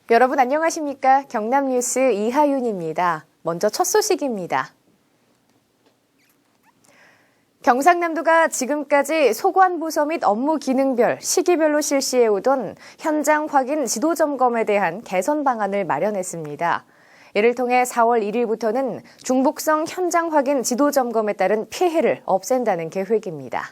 여러분 안녕하십니까? 경남뉴스 이하윤입니다. 먼저 첫 소식입니다. 경상남도가 지금까지 소관부서 및 업무 기능별, 시기별로 실시해오던 현장 확인 지도 점검에 대한 개선 방안을 마련했습니다. 이를 통해 4월 1일부터는 중복성 현장 확인 지도 점검에 따른 피해를 없앤다는 계획입니다.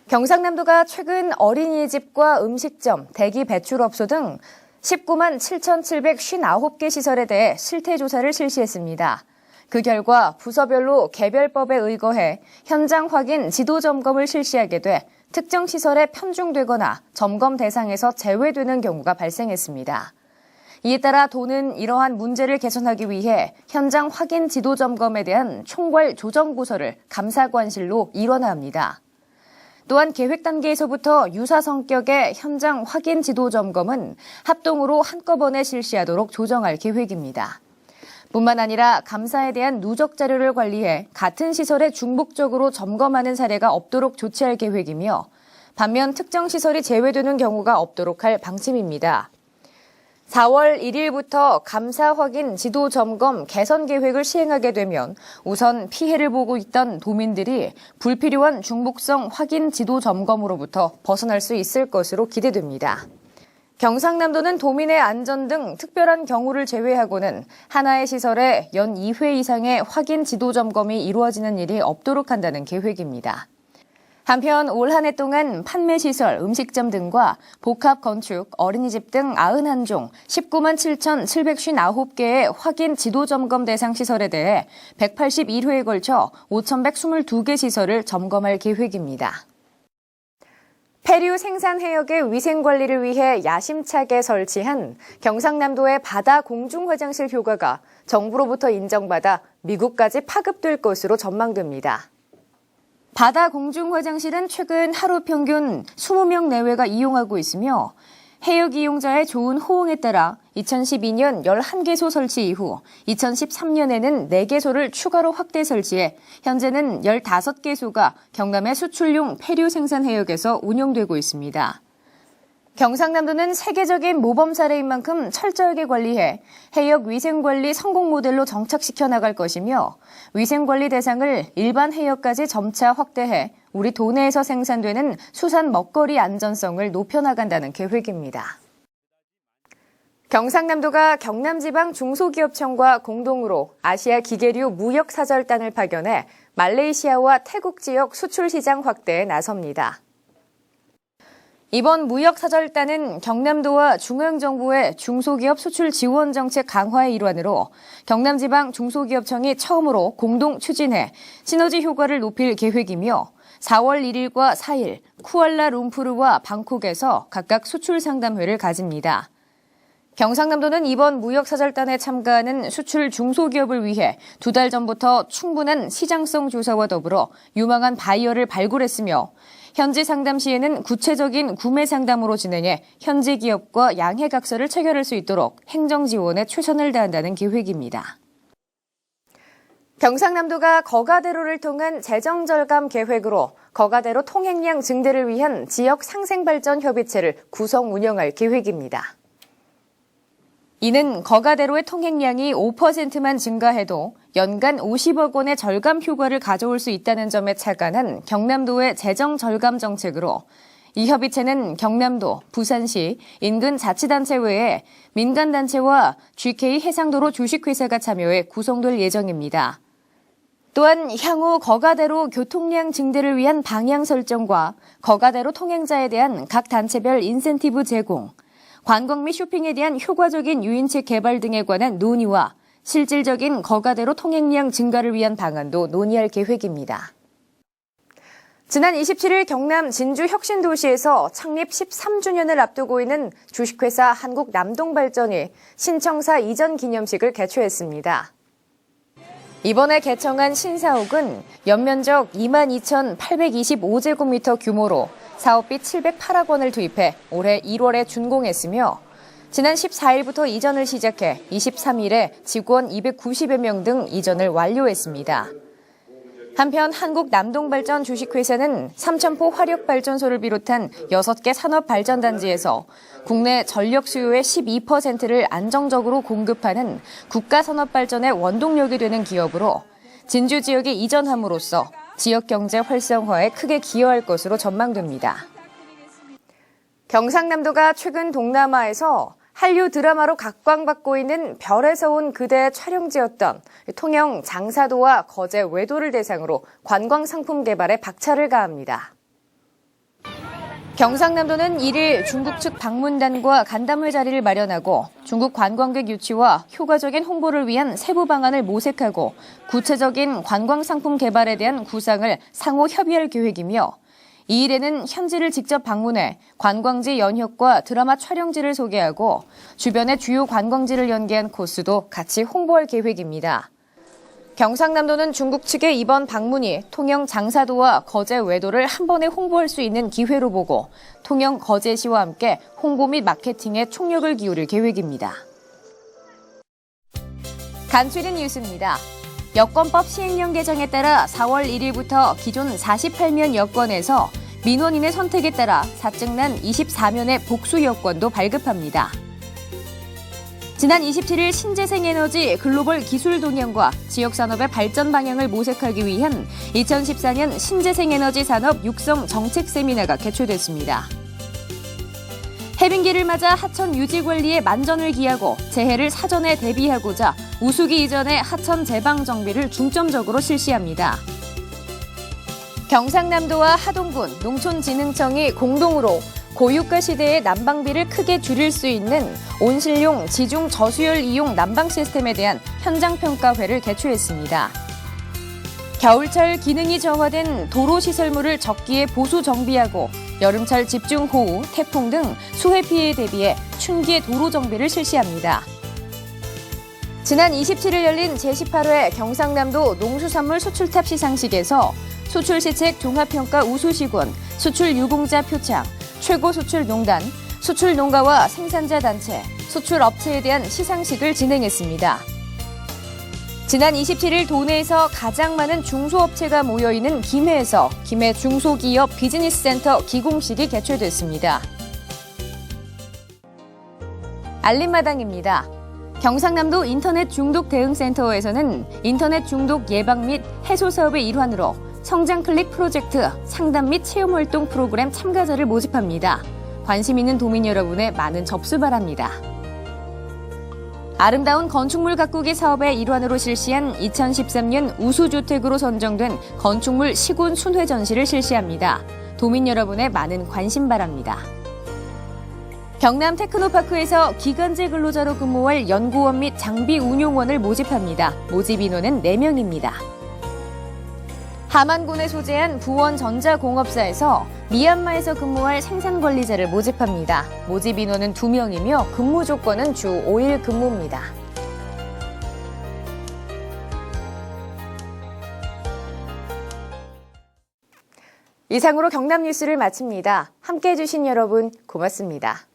경상남도가 최근 어린이집과 음식점, 대기 배출업소 등 19만 7,759개 시설에 대해 실태조사를 실시했습니다. 그 결과 부서별로 개별법에 의거해 현장 확인 지도 점검을 실시하게 돼 특정 시설에 편중되거나 점검 대상에서 제외되는 경우가 발생했습니다. 이에 따라 도는 이러한 문제를 개선하기 위해 현장 확인 지도 점검에 대한 총괄 조정부서를 감사관실로 일원화합니다. 또한 계획 단계에서부터 유사 성격의 현장 확인 지도 점검은 합동으로 한꺼번에 실시하도록 조정할 계획입니다. 뿐만 아니라 감사에 대한 누적 자료를 관리해 같은 시설에 중복적으로 점검하는 사례가 없도록 조치할 계획이며 반면 특정 시설이 제외되는 경우가 없도록 할 방침입니다. 4월 1일부터 감사 확인 지도 점검 개선 계획을 시행하게 되면 우선 피해를 보고 있던 도민들이 불필요한 중복성 확인 지도 점검으로부터 벗어날 수 있을 것으로 기대됩니다. 경상남도는 도민의 안전 등 특별한 경우를 제외하고는 하나의 시설에 연 2회 이상의 확인 지도 점검이 이루어지는 일이 없도록 한다는 계획입니다. 한편 올 한 해 동안 판매시설, 음식점 등과 복합건축, 어린이집 등 91종, 19만 7,759개의 확인 지도 점검 대상 시설에 대해 181회에 걸쳐 5,122개 시설을 점검할 계획입니다. 폐류 생산 해역의 위생 관리를 위해 야심차게 설치한 경상남도의 바다 공중 화장실 효과가 정부로부터 인정받아 미국까지 파급될 것으로 전망됩니다. 바다 공중 화장실은 최근 하루 평균 20명 내외가 이용하고 있으며 해역 이용자의 좋은 호응에 따라 2012년 11개소 설치 이후 2013년에는 4개소를 추가로 확대 설치해 현재는 15개소가 경남의 수출용 폐류 생산 해역에서 운영되고 있습니다. 경상남도는 세계적인 모범 사례인 만큼 철저하게 관리해 해역 위생관리 성공 모델로 정착시켜 나갈 것이며 위생관리 대상을 일반 해역까지 점차 확대해 우리 도내에서 생산되는 수산 먹거리 안전성을 높여나간다는 계획입니다. 경상남도가 경남지방 중소기업청과 공동으로 아시아 기계류 무역사절단을 파견해 말레이시아와 태국 지역 수출시장 확대에 나섭니다. 이번 무역사절단은 경남도와 중앙정부의 중소기업 수출 지원 정책 강화의 일환으로 경남지방 중소기업청이 처음으로 공동 추진해 시너지 효과를 높일 계획이며 4월 1일과 4일 쿠알라룸푸르와 방콕에서 각각 수출 상담회를 가집니다. 경상남도는 이번 무역사절단에 참가하는 수출 중소기업을 위해 2달 전부터 충분한 시장성 조사와 더불어 유망한 바이어를 발굴했으며 현지 상담 시에는 구체적인 구매 상담으로 진행해 현지 기업과 양해각서를 체결할 수 있도록 행정 지원에 최선을 다한다는 계획입니다. 경상남도가 거가대로를 통한 재정 절감 계획으로 거가대로 통행량 증대를 위한 지역 상생발전 협의체를 구성 운영할 계획입니다. 이는 거가대로의 통행량이 5%만 증가해도 연간 50억 원의 절감 효과를 가져올 수 있다는 점에 착안한 경남도의 재정 절감 정책으로 이 협의체는 경남도, 부산시, 인근 자치단체 외에 민간단체와 GK 해상도로 주식회사가 참여해 구성될 예정입니다. 또한 향후 거가대로 교통량 증대를 위한 방향 설정과 거가대로 통행자에 대한 각 단체별 인센티브 제공, 관광 및 쇼핑에 대한 효과적인 유인책 개발 등에 관한 논의와 실질적인 거가대로 통행량 증가를 위한 방안도 논의할 계획입니다. 지난 27일 경남 진주혁신도시에서 창립 13주년을 앞두고 있는 주식회사 한국남동발전이 신청사 이전 기념식을 개최했습니다. 이번에 개청한 신사옥은 연면적 22,825제곱미터 규모로 사업비 708억 원을 투입해 올해 1월에 준공했으며 지난 14일부터 이전을 시작해 23일에 직원 290여 명 등 이전을 완료했습니다. 한편 한국남동발전 주식회사는 삼천포 화력발전소를 비롯한 6개 산업발전단지에서 국내 전력 수요의 12%를 안정적으로 공급하는 국가산업발전의 원동력이 되는 기업으로 진주 지역에 이전함으로써 지역 경제 활성화에 크게 기여할 것으로 전망됩니다. 경상남도가 최근 동남아에서 한류 드라마로 각광받고 있는 별에서 온 그대의 촬영지였던 통영 장사도와 거제 외도를 대상으로 관광 상품 개발에 박차를 가합니다. 경상남도는 1일 중국 측 방문단과 간담회 자리를 마련하고 중국 관광객 유치와 효과적인 홍보를 위한 세부 방안을 모색하고 구체적인 관광 상품 개발에 대한 구상을 상호 협의할 계획이며 이 일에는 현지를 직접 방문해 관광지 연혁과 드라마 촬영지를 소개하고 주변의 주요 관광지를 연계한 코스도 같이 홍보할 계획입니다. 경상남도는 중국 측의 이번 방문이 통영 장사도와 거제 외도를 한 번에 홍보할 수 있는 기회로 보고 통영 거제시와 함께 홍보 및 마케팅에 총력을 기울일 계획입니다. 간추린 뉴스입니다. 여권법 시행령 개정에 따라 4월 1일부터 기존 48면 여권에서 민원인의 선택에 따라 사증난 24면의 복수 여권도 발급합니다. 지난 27일 신재생에너지 글로벌 기술 동향과 지역산업의 발전 방향을 모색하기 위한 2014년 신재생에너지 산업 육성 정책 세미나가 개최됐습니다. 해빙기를 맞아 하천 유지 관리에 만전을 기하고 재해를 사전에 대비하고자 우수기 이전의 하천 제방 정비를 중점적으로 실시합니다. 경상남도와 하동군 농촌진흥청이 공동으로 고유가 시대의 난방비를 크게 줄일 수 있는 온실용 지중 저수열 이용 난방 시스템에 대한 현장평가회를 개최했습니다. 겨울철 기능이 저하된 도로 시설물을 적기에 보수 정비하고 여름철 집중호우, 태풍 등 수해 피해에 대비해 춘기에 도로 정비를 실시합니다. 지난 27일 열린 제18회 경상남도 농수산물 수출탑 시상식에서 수출시책 종합평가 우수시군, 수출유공자 표창, 최고 수출농단, 수출농가와 생산자 단체, 수출업체에 대한 시상식을 진행했습니다. 지난 27일 도내에서 가장 많은 중소업체가 모여있는 김해에서 김해 중소기업 비즈니스센터 기공식이 개최됐습니다. 알림마당입니다. 경상남도 인터넷 중독 대응센터에서는 인터넷 중독 예방 및 해소 사업의 일환으로 성장 클릭 프로젝트 상담 및 체험활동 프로그램 참가자를 모집합니다. 관심 있는 도민 여러분의 많은 접수 바랍니다. 아름다운 건축물 가꾸기 사업의 일환으로 실시한 2013년 우수주택으로 선정된 건축물 시군 순회 전시를 실시합니다. 도민 여러분의 많은 관심 바랍니다. 경남 테크노파크에서 기간제 근로자로 근무할 연구원 및 장비 운용원을 모집합니다. 모집 인원은 4명입니다. 함안군에 소재한 부원전자공업사에서 미얀마에서 근무할 생산관리자를 모집합니다. 모집 인원은 2명이며 근무 조건은 주 5일 근무입니다. 이상으로 경남 뉴스를 마칩니다. 함께해 주신 여러분 고맙습니다.